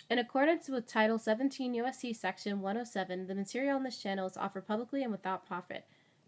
In accordance with Title 17 U.S.C. Section 107, the material on this channel is offered publicly and without profit.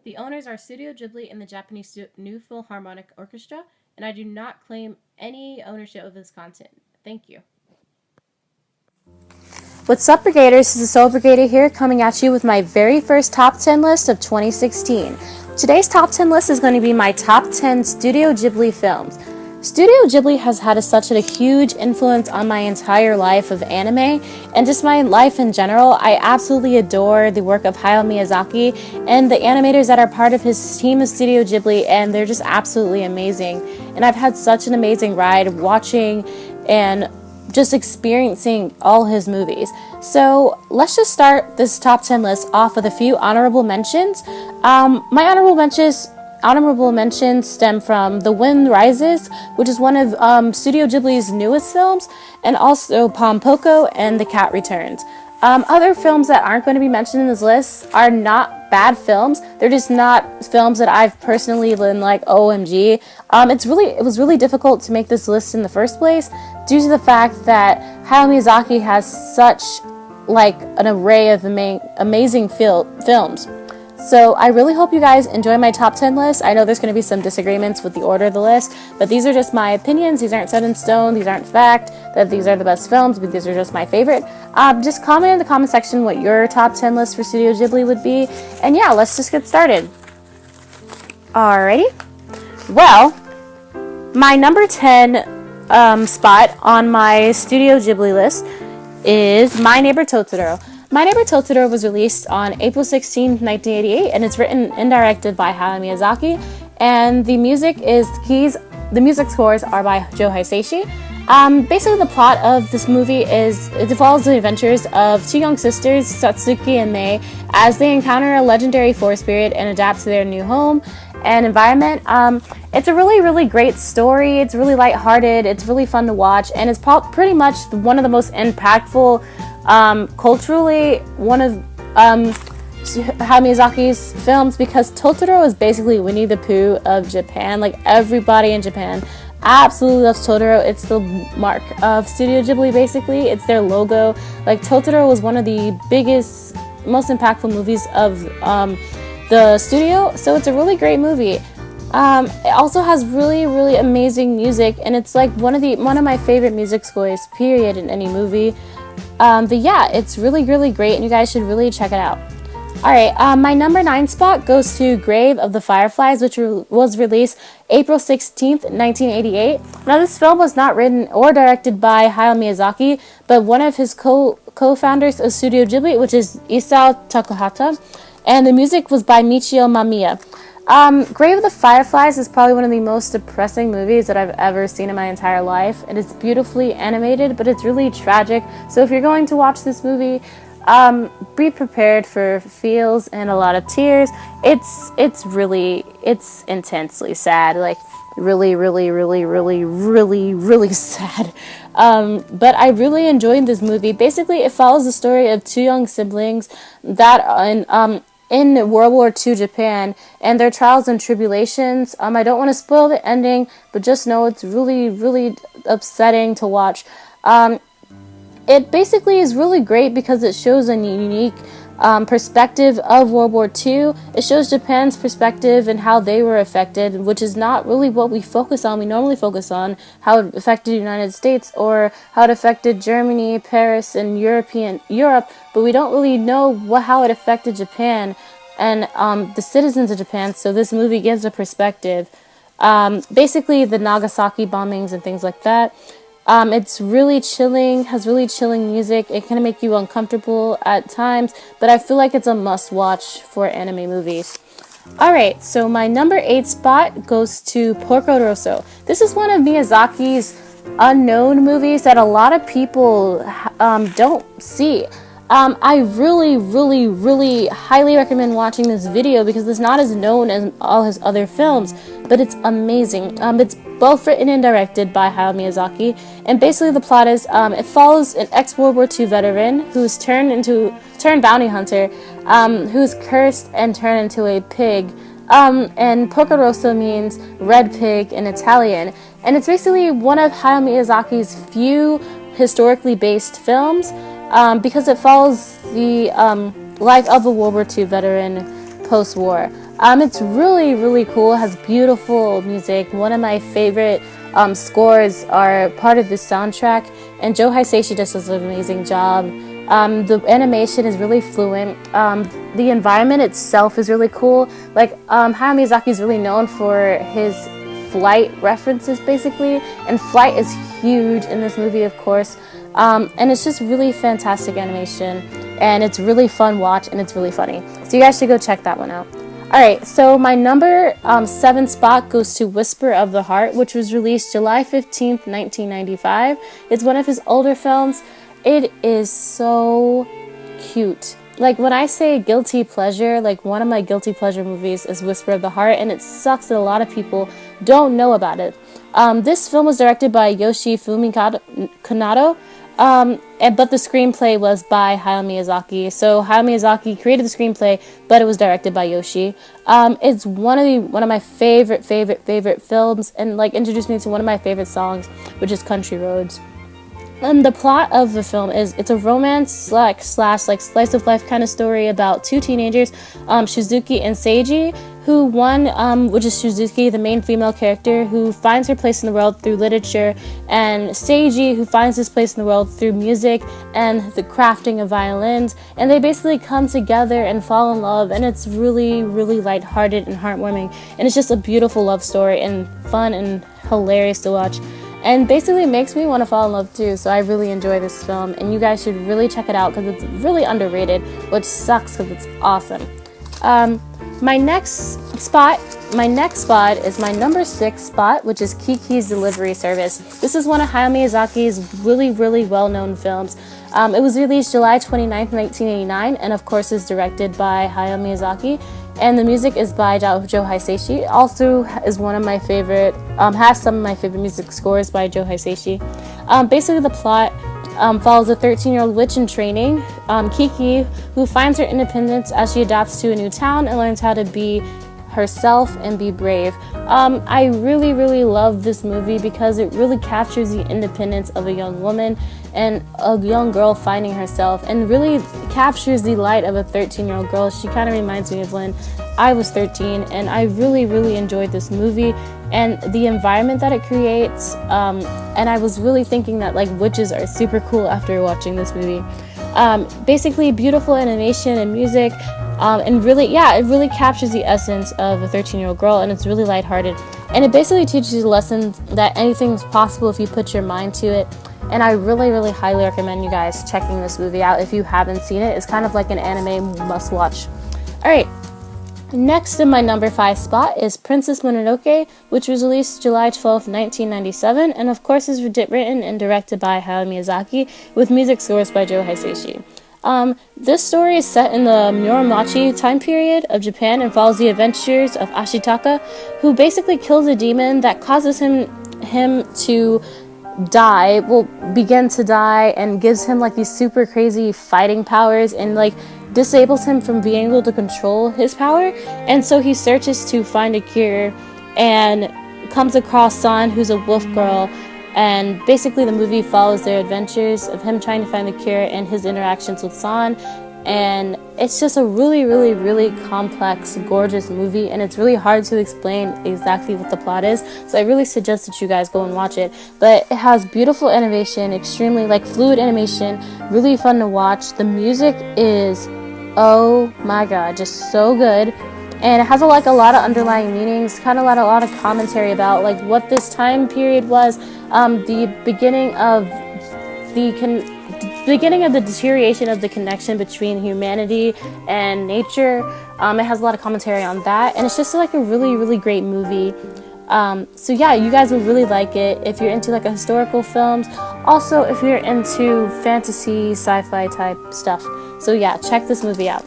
The owners are Studio Ghibli and the Japanese New Philharmonic Orchestra, and I do not claim any ownership of this content. Thank you. What's up, Brigaders? This is Soul Brigader here, coming at you with my very first top 10 list of 2016. Today's top 10 list is going to be my top 10 Studio Ghibli films. Studio Ghibli has had such a huge influence on my entire life of anime and just my life in general. I absolutely adore the work of Hayao Miyazaki and the animators that are part of his team of Studio Ghibli, and they're just absolutely amazing. And I've had such an amazing ride watching and just experiencing all his movies. So let's just start this top 10 list off with a few honorable mentions. My honorable mentions stem from The Wind Rises, which is one of Studio Ghibli's newest films, and also Pompoko and The Cat Returns. Other films that aren't going to be mentioned in this list are not bad films. They're just not films that I've personally been like, OMG. It was really difficult to make this list in the first place due to the fact that Hayao Miyazaki has such like an array of amazing films. So I really hope you guys enjoy my top 10 list. I know there's going to be some disagreements with the order of the list, but these are just my opinions. These aren't set in stone. These aren't fact that these are the best films, but these are just my favorite. Just comment in the comment section what your top 10 list for Studio Ghibli would be. And yeah, let's just get started. Alrighty. Well, my number 10 spot on my Studio Ghibli list is My Neighbor Totoro. My Neighbor Totoro was released on April 16, 1988, and it's written and directed by Hayao Miyazaki. And the music scores are by Joe Hisaishi. Basically, the plot of this movie it follows the adventures of two young sisters, Satsuki and Mei, as they encounter a legendary forest spirit and adapt to their new home and environment. It's a really, really great story. It's really lighthearted. It's really fun to watch, and it's pretty much one of the most impactful, culturally, one of Hayao Miyazaki's films, because Totoro is basically Winnie the Pooh of Japan. Like, everybody in Japan absolutely loves Totoro. It's the mark of Studio Ghibli, basically. It's their logo. Like, Totoro was one of the biggest, most impactful movies of the studio, so it's a really great movie. It also has really, really amazing music, and it's like one of my favorite music scores, period, in any movie. But yeah, it's really, really great, and you guys should really check it out. Alright, my number 9 spot goes to Grave of the Fireflies, which was released April 16th, 1988. Now, this film was not written or directed by Hayao Miyazaki, but one of his co-founders of Studio Ghibli, which is Isao Takahata, and the music was by Michio Mamiya. Grave of the Fireflies is probably one of the most depressing movies that I've ever seen in my entire life. It is beautifully animated, but it's really tragic. So if you're going to watch this movie, be prepared for feels and a lot of tears. It's intensely sad, like really, really, really, really, really, really sad. But I really enjoyed this movie. Basically, it follows the story of two young siblings that in World War II Japan and their trials and tribulations. I don't want to spoil the ending, but just know it's really, really upsetting to watch. It basically is really great because it shows a unique perspective of World War II. It shows Japan's perspective and how they were affected, which is not really what we focus on. We normally focus on how it affected the United States or how it affected Germany, Paris, and Europe, but we don't really know how it affected Japan and the citizens of Japan. So this movie gives a perspective. Basically, the Nagasaki bombings and things like that. It's really chilling, has really chilling music. It can make you uncomfortable at times, but I feel like it's a must-watch for anime movies. Alright, so my number 8 spot goes to Porco Rosso. This is one of Miyazaki's unknown movies that a lot of people don't see. I really, really, really highly recommend watching this video because it's not as known as all his other films, but it's amazing. It's both written and directed by Hayao Miyazaki, and basically the plot is it follows an ex-World War II veteran who's turned bounty hunter, who's cursed and turned into a pig. And Porco Rosso means red pig in Italian, and it's basically one of Hayao Miyazaki's few historically based films because it follows the life of a World War II veteran post-war. It's really, really cool. It has beautiful music. One of my favorite scores are part of this soundtrack, and Joe Hisaishi just does an amazing job. The animation is really fluent. The environment itself is really cool. Like, Hayao Miyazaki is really known for his flight references, basically, and flight is huge in this movie, of course. And it's just really fantastic animation, and it's really fun watch, and it's really funny. So you guys should go check that one out. Alright, so my number 7 spot goes to Whisper of the Heart, which was released July 15th, 1995. It's one of his older films. It is so cute. Like, when I say guilty pleasure, like, one of my guilty pleasure movies is Whisper of the Heart, and it sucks that a lot of people don't know about it. This film was directed by Yoshifumi Kanado, but the screenplay was by Hayao Miyazaki. So Hayao Miyazaki created the screenplay, but it was directed by Yoshi. It's one of my favorite films, and like introduced me to one of my favorite songs, which is Country Roads. The plot of the film is it's a romance slash like slice of life kind of story about two teenagers, Shizuki and Seiji, who which is Shizuki, the main female character, who finds her place in the world through literature, and Seiji, who finds his place in the world through music and the crafting of violins, and they basically come together and fall in love, and it's really, really lighthearted and heartwarming, and it's just a beautiful love story and fun and hilarious to watch. And basically makes me want to fall in love too, so I really enjoy this film, and you guys should really check it out because it's really underrated, which sucks because it's awesome. My next spot is my number 6 spot, which is Kiki's Delivery Service. This is one of Hayao Miyazaki's really, really well-known films. It was released July 29th, 1989, and of course is directed by Hayao Miyazaki. And the music is by Joe Hisaishi. Also is one of my favorite, has some of my favorite music scores by Joe Hisaishi. Basically the plot follows a 13-year-old witch in training, Kiki, who finds her independence as she adapts to a new town and learns how to be herself and be brave. I really, really love this movie because it really captures the independence of a young woman and a young girl finding herself, and really captures the light of a 13-year-old girl. She kind of reminds me of when I was 13, and I really, really enjoyed this movie and the environment that it creates. And I was really thinking that like witches are super cool after watching this movie. Basically beautiful animation and music, and really, it really captures the essence of a 13-year-old girl, and it's really lighthearted. And it basically teaches you the lesson that anything's possible if you put your mind to it. And I really, really highly recommend you guys checking this movie out if you haven't seen it. It's kind of like an anime must-watch. Alright, next in my number 5 spot is Princess Mononoke, which was released July 12th, 1997, and of course is written and directed by Hayao Miyazaki, with music scores by Joe Hisaishi. This story is set in the Muromachi time period of Japan and follows the adventures of Ashitaka, who basically kills a demon that causes him to begin to die, and gives him like these super crazy fighting powers, and like disables him from being able to control his power. And so he searches to find a cure and comes across San, who's a wolf girl, and basically the movie follows their adventures of him trying to find the cure and his interactions with San. And it's just a really, really, really complex, gorgeous movie, and it's really hard to explain exactly what the plot is, so I really suggest that you guys go and watch it. But it has beautiful animation, extremely like fluid animation, really fun to watch. The music is, oh my god, just so good, and it has a lot of underlying meanings, kind of a lot of commentary about like what this time period was, the beginning of the deterioration of the connection between humanity and nature. It has a lot of commentary on that, and it's just like a really, really great movie. So yeah, you guys will really like it if you're into like historical films. Also, if you're into fantasy, sci-fi type stuff. So yeah, check this movie out.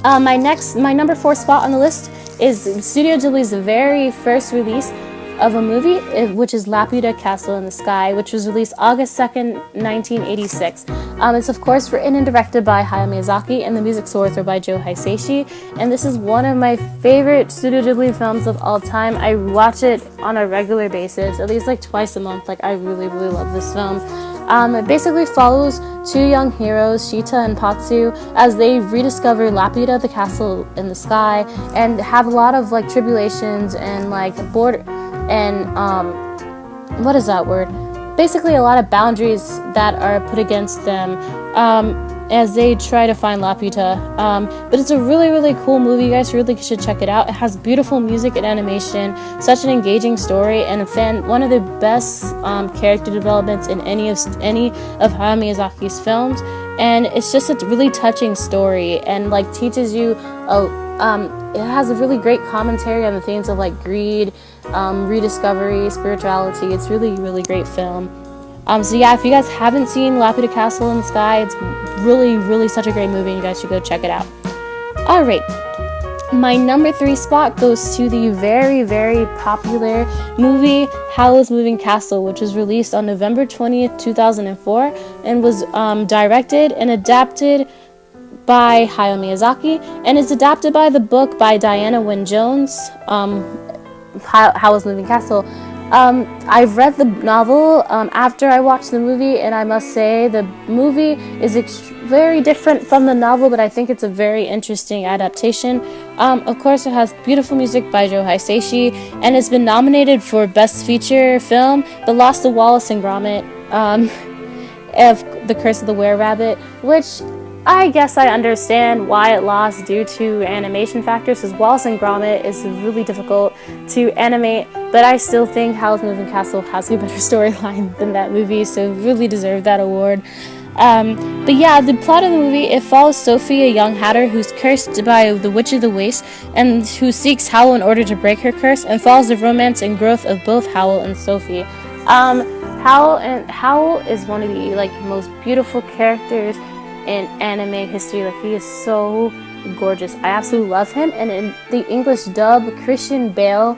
My number 4 spot on the list is Studio Ghibli's very first release of a movie, which is Laputa Castle in the Sky, which was released August 2nd, 1986. It's of course written and directed by Hayao Miyazaki, and the music scores are by Joe Hisaishi, and this is one of my favorite Studio Ghibli films of all time. I watch it on a regular basis, at least like twice a month. Like, I really, really love this film. It basically follows two young heroes, Shita and Patsu, as they rediscover Laputa, the castle in the sky, and have a lot of like tribulations and like border and what is that word? Basically, a lot of boundaries that are put against them as they try to find Laputa. But it's a really, really cool movie. You guys really should check it out. It has beautiful music and animation, such an engaging story, and one of the best character developments in any of Hayao Miyazaki's films. And it's just a really touching story, and like teaches you it has a really great commentary on the themes of like greed, rediscovery, spirituality. It's really, really great film. So yeah, if you guys haven't seen Laputa Castle in the Sky, it's really, really such a great movie, and you guys should go check it out. Alright, my number 3 spot goes to the very, very popular movie Howl's Moving Castle, which was released on November 20th, 2004, and was directed and adapted by Hayao Miyazaki, and is adapted by the book by Diana Wynne Jones, Howl's Moving Castle. I've read the novel after I watched the movie, and I must say the movie is very different from the novel, but I think it's a very interesting adaptation. Of course, it has beautiful music by Joe Hisaishi, and it's been nominated for Best Feature Film, but lost to Wallace and Gromit, of The Curse of the Were-Rabbit, which I guess I understand why it lost due to animation factors, because Wallace and Gromit is really difficult to animate, but I still think Howl's Moving Castle has a better storyline than that movie, so really deserved that award. But yeah, the plot of the movie, it follows Sophie, a young hatter who's cursed by the Witch of the Waste, and who seeks Howl in order to break her curse, and follows the romance and growth of both Howl and Sophie. Howl is one of the like most beautiful characters in anime history. Like, he is so gorgeous. I absolutely love him. And in the English dub, Christian Bale,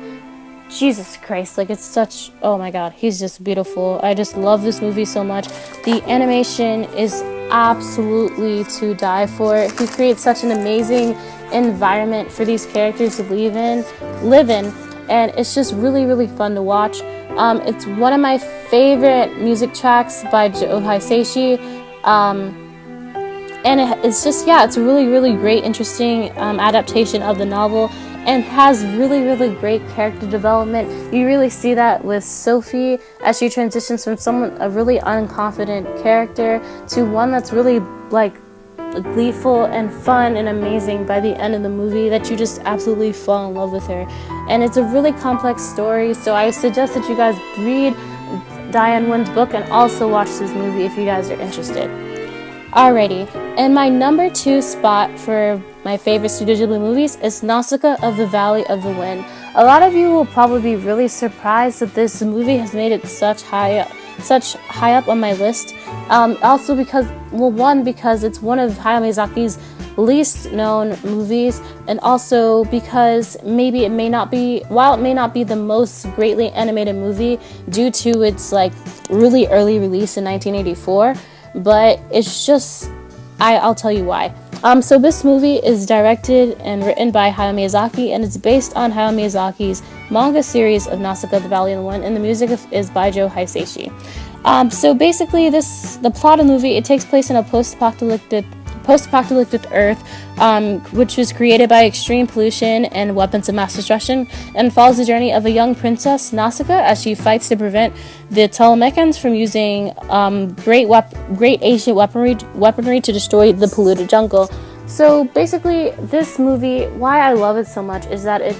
Jesus Christ, like, it's such, oh my god, he's just beautiful. I just love this movie so much. The animation is absolutely to die for. He creates such an amazing environment for these characters to live in, and it's just really, really fun to watch. It's one of my favorite music tracks by Joe Hisaishi. And it's just, yeah, it's a really, really great, interesting adaptation of the novel, and has really, really great character development. You really see that with Sophie as she transitions from a really unconfident character to one that's really like gleeful and fun and amazing by the end of the movie, that you just absolutely fall in love with her. And it's a really complex story, so I suggest that you guys read Diane Wynn's book and also watch this movie if you guys are interested. Alrighty, and my number 2 spot for my favorite Studio Ghibli movies is Nausicaa of the Valley of the Wind. A lot of you will probably be really surprised that this movie has made it such high up on my list. Also because, well, one, because it's one of Hayao Miyazaki's least known movies, and also because maybe it may not be, while it may not be the most greatly animated movie due to its like really early release in 1984, but it's just, I'll tell you why. So this movie is directed and written by Hayao Miyazaki, and it's based on Hayao Miyazaki's manga series of Nausicaa, the Valley of the Wind, and the music is by Joe Hisaishi. So basically, the plot of the movie, it takes place in a post-apocalyptic Earth, which was created by extreme pollution and weapons of mass destruction, and follows the journey of a young princess, Nausicaa, as she fights to prevent the Telemechans from using great ancient weaponry to destroy the polluted jungle. So basically, this movie, why I love it so much is that it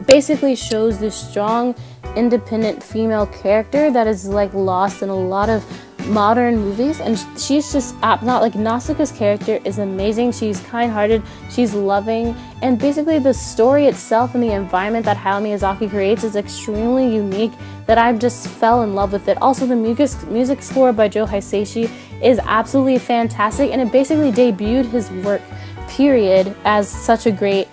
basically shows this strong, independent female character that is like lost in a lot of modern movies, and she's just not like, Nausicaa's character is amazing. She's kind-hearted, she's loving, and basically the story itself and the environment that Hayao Miyazaki creates is extremely unique, that I just fell in love with it. Also, the music score by Joe Hisaishi is absolutely fantastic, and it basically debuted his work, period, as such a great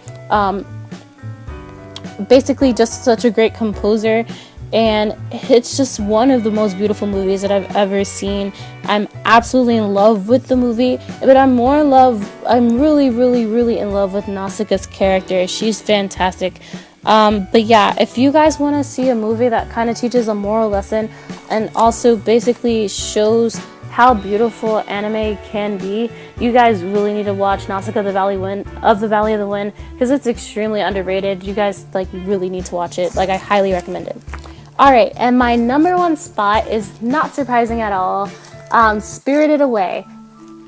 basically just such a great composer. And it's just one of the most beautiful movies that I've ever seen. I'm absolutely in love with the movie, but I'm really, really, really in love with Nausicaa's character. She's fantastic. But yeah, if you guys want to see a movie that kind of teaches a moral lesson and also basically shows how beautiful anime can be, you guys really need to watch Nausicaa of the Valley of the Wind, because it's extremely underrated. You guys like really need to watch it. Like, I highly recommend it. Alright, and my number one spot is not surprising at all. Spirited Away.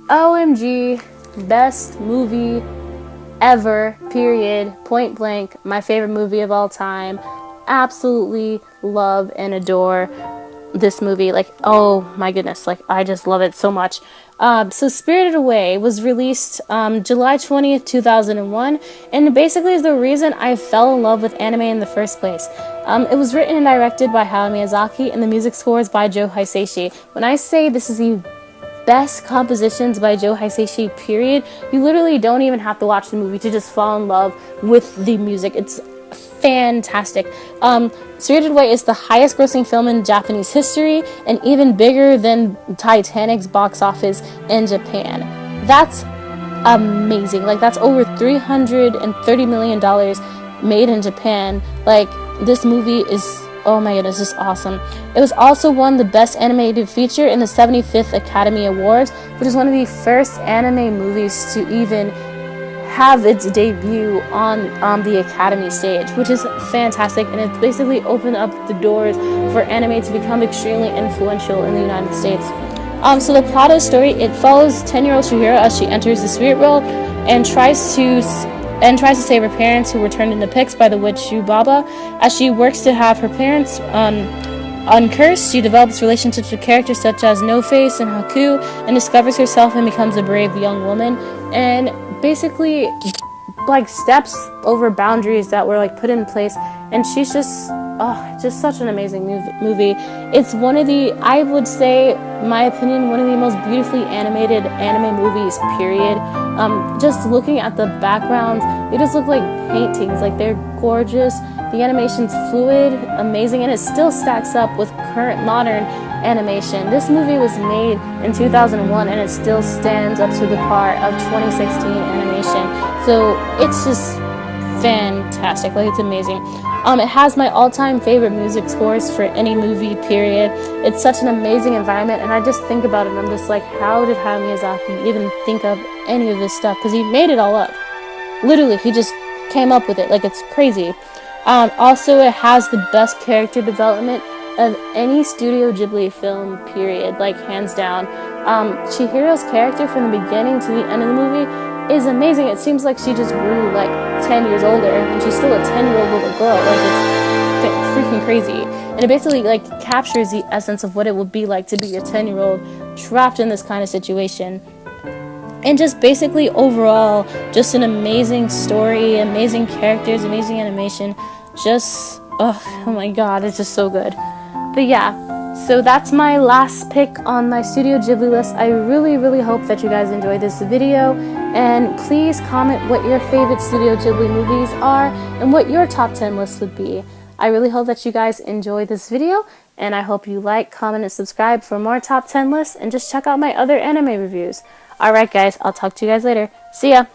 OMG, best movie ever, period, point blank. My favorite movie of all time. Absolutely love and adore this movie. Like, oh my goodness, like, I just love it so much. So Spirited Away was released July 20th, 2001, and basically is the reason I fell in love with anime in the first place. It was written and directed by Hayao Miyazaki, and the music score is by Joe Hisaishi. When I say this is the best compositions by Joe Hisaishi, period, you literally don't even have to watch the movie to just fall in love with the music. It's fantastic. Spirited Away is the highest grossing film in Japanese history and even bigger than Titanic's box office in Japan. That's amazing. Like, that's over $330 million made in Japan. Like, this movie is, oh my goodness, just awesome. It was also won the Best Animated Feature in the 75th Academy Awards, which is one of the first anime movies to even have its debut on the Academy stage, which is fantastic, and it's basically opened up the doors for anime to become extremely influential in the United States. So the plot of the story, it follows 10-year-old Chihiro as she enters the spirit world and tries to save her parents, who were turned into pigs by the witch Yubaba. As she works to have her parents uncursed, she develops relationships with characters such as No Face and Haku, and discovers herself and becomes a brave young woman, and basically like steps over boundaries that were like put in place. And she's just such an amazing movie. It's one of the, I would say, my opinion, one of the most beautifully animated anime movies, period. Just looking at the backgrounds, they just look like paintings. Like, they're gorgeous. The animation's fluid, amazing, and it still stacks up with current modern animation. This movie was made in 2001, and it still stands up to the par of 2016 animation. So it's just fantastic. Like, it's amazing. It has my all-time favorite music scores for any movie, period. It's such an amazing environment, and I just think about it and I'm just like, how did Hayao Miyazaki even think of any of this stuff? Because he made it all up. Literally, he just came up with it. Like, it's crazy. Also, it has the best character development of any Studio Ghibli film, period. Like, hands down. Chihiro's character from the beginning to the end of the movie is amazing. It seems like she just grew like 10 years older, and she's still a 10-year-old little girl. Like, it's freaking crazy. And it basically like captures the essence of what it would be like to be a 10-year-old trapped in this kind of situation. And just basically overall, just an amazing story, amazing characters, amazing animation. Just, oh my god, it's just so good. But yeah, so that's my last pick on my Studio Ghibli list. I really, really hope that you guys enjoyed this video. And please comment what your favorite Studio Ghibli movies are and what your top 10 list would be. I really hope that you guys enjoyed this video, and I hope you like, comment, and subscribe for more top 10 lists, and just check out my other anime reviews. Alright guys, I'll talk to you guys later. See ya!